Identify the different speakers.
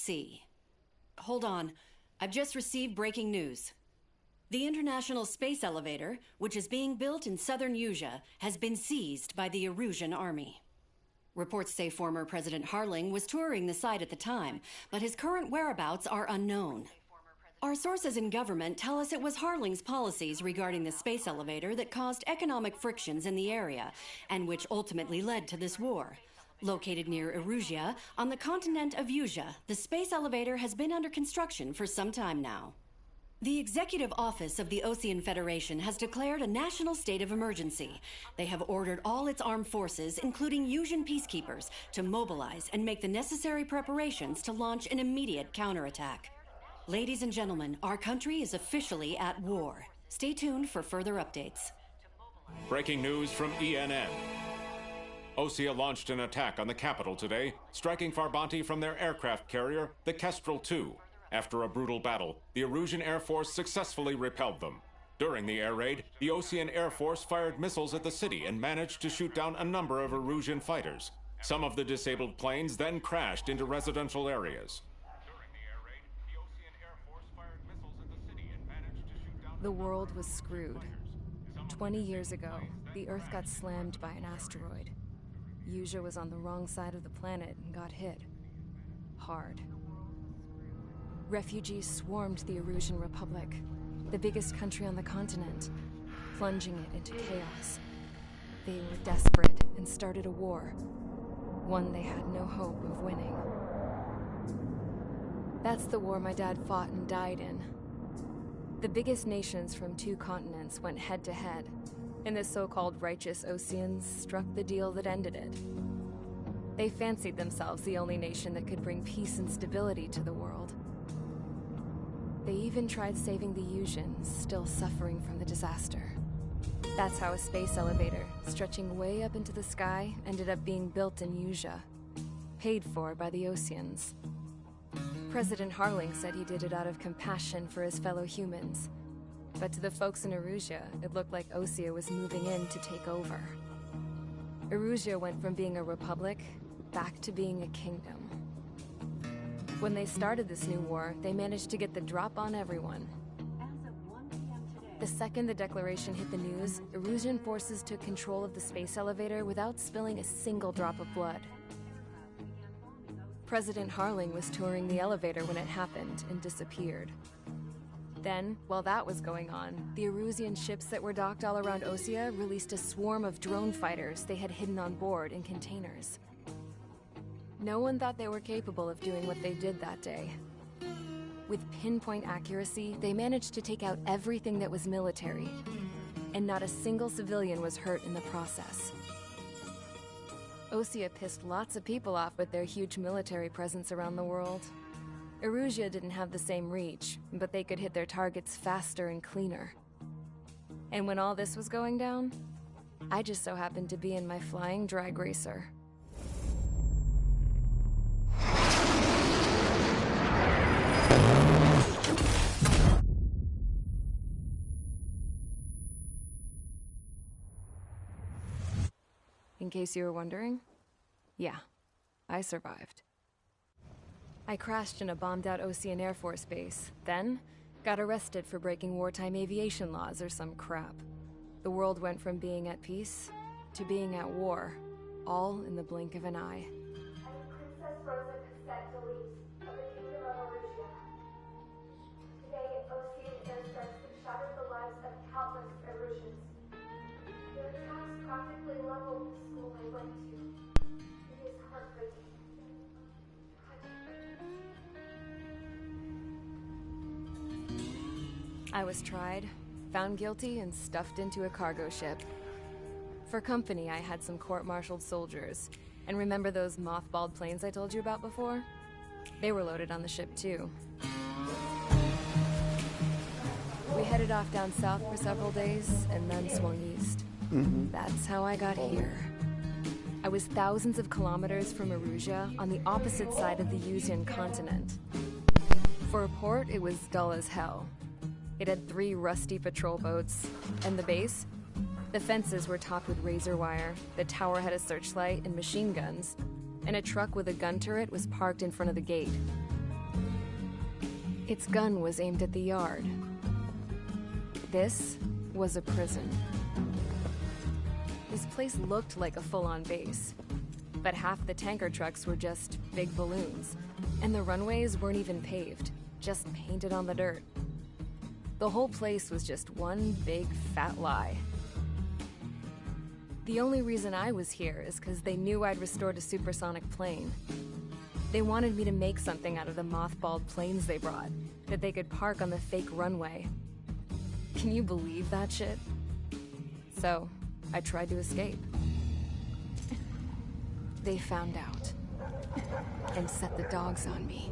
Speaker 1: see. Hold on. I've just received breaking news. The International Space Elevator, which is being built in southern Usea, has been seized by the Erusian army. Reports say former President Harling was touring the site at the time, but his current whereabouts are unknown. Our sources in government tell us it was Harling's policies regarding the space elevator that caused economic frictions in the area, and which ultimately led to this war. Located near Erusia, on the continent of Usea, the space elevator has been under construction for some time now. The Executive Office of the Ocean Federation has declared a national state of emergency. They have ordered all its armed forces, including Usian peacekeepers, to mobilize and make the necessary preparations to launch an immediate counterattack. Ladies and gentlemen, our country is officially at war. Stay tuned for further updates.
Speaker 2: Breaking news from ENN. Osea launched an attack on the capital today, striking Farbanti from their aircraft carrier, the Kestrel II. After a brutal battle, the Erusian Air Force successfully repelled them. During the air raid, the Ocean Air Force fired missiles at the city and managed to shoot down a number of Erusian fighters. Some of the disabled planes then crashed into residential areas. During the air raid, the Ocean Air Force fired missiles at the city and managed to shoot down...
Speaker 3: The world was screwed. 20 years ago, the Earth got slammed by an asteroid. Usea was on the wrong side of the planet and got hit. Hard. Refugees swarmed the Erusian Republic, the biggest country on the continent, plunging it into chaos. They were desperate and started a war, one they had no hope of winning. That's the war my dad fought and died in. The biggest nations from 2 continents went head-to-head, and the so-called righteous Oceans struck the deal that ended it. They fancied themselves the only nation that could bring peace and stability to the world. They even tried saving the Usians, still suffering from the disaster. That's how a space elevator, stretching way up into the sky, ended up being built in Usea, paid for by the Oceans. President Harling said he did it out of compassion for his fellow humans. But to the folks in Erusia, it looked like Osea was moving in to take over. Erusia went from being a republic back to being a kingdom. When they started this new war, they managed to get the drop on everyone. The second the declaration hit the news, Erusian forces took control of the space elevator without spilling a single drop of blood. President Harling was touring the elevator when it happened and disappeared. Then, while that was going on, the Erusian ships that were docked all around Osea released a swarm of drone fighters they had hidden on board in containers. No one thought they were capable of doing what they did that day. With pinpoint accuracy, they managed to take out everything that was military, and not a single civilian was hurt in the process. Osea pissed lots of people off with their huge military presence around the world. Erusia didn't have the same reach, but they could hit their targets faster and cleaner. And when all this was going down, I just so happened to be in my flying drag racer. In case you were wondering, yeah, I survived. I crashed in a bombed-out Ocean Air Force base, then got arrested for breaking wartime aviation laws or some crap. The world went from being at peace to being at war, all in the blink of an eye.
Speaker 4: Princess Rosa Cassette Delete of the Kingdom of Erusia. Today, Ocean airstrikes have shattered the lives of countless Erusians. Their attacks practically leveled the school I went to. It is heartbreaking.
Speaker 3: I was tried, found guilty, and stuffed into a cargo ship. For company, I had some court-martialed soldiers. And remember those mothballed planes I told you about before? They were loaded on the ship, too. We headed off down south for several days, and then swung east. That's how I got here. I was thousands of kilometers from Erusia, on the opposite side of the Usian continent. For a port, it was dull as hell. It had 3 rusty patrol boats, and the base? The fences were topped with razor wire, the tower had a searchlight and machine guns, and a truck with a gun turret was parked in front of the gate. Its gun was aimed at the yard. This was a prison. This place looked like a full-on base, but half the tanker trucks were just big balloons, and the runways weren't even paved, just painted on the dirt. The whole place was just one big fat lie. The only reason I was here is because they knew I'd restored a supersonic plane. They wanted me to make something out of the mothballed planes they brought, that they could park on the fake runway. Can you believe that shit? So, I tried to escape. They found out, and set the dogs on me.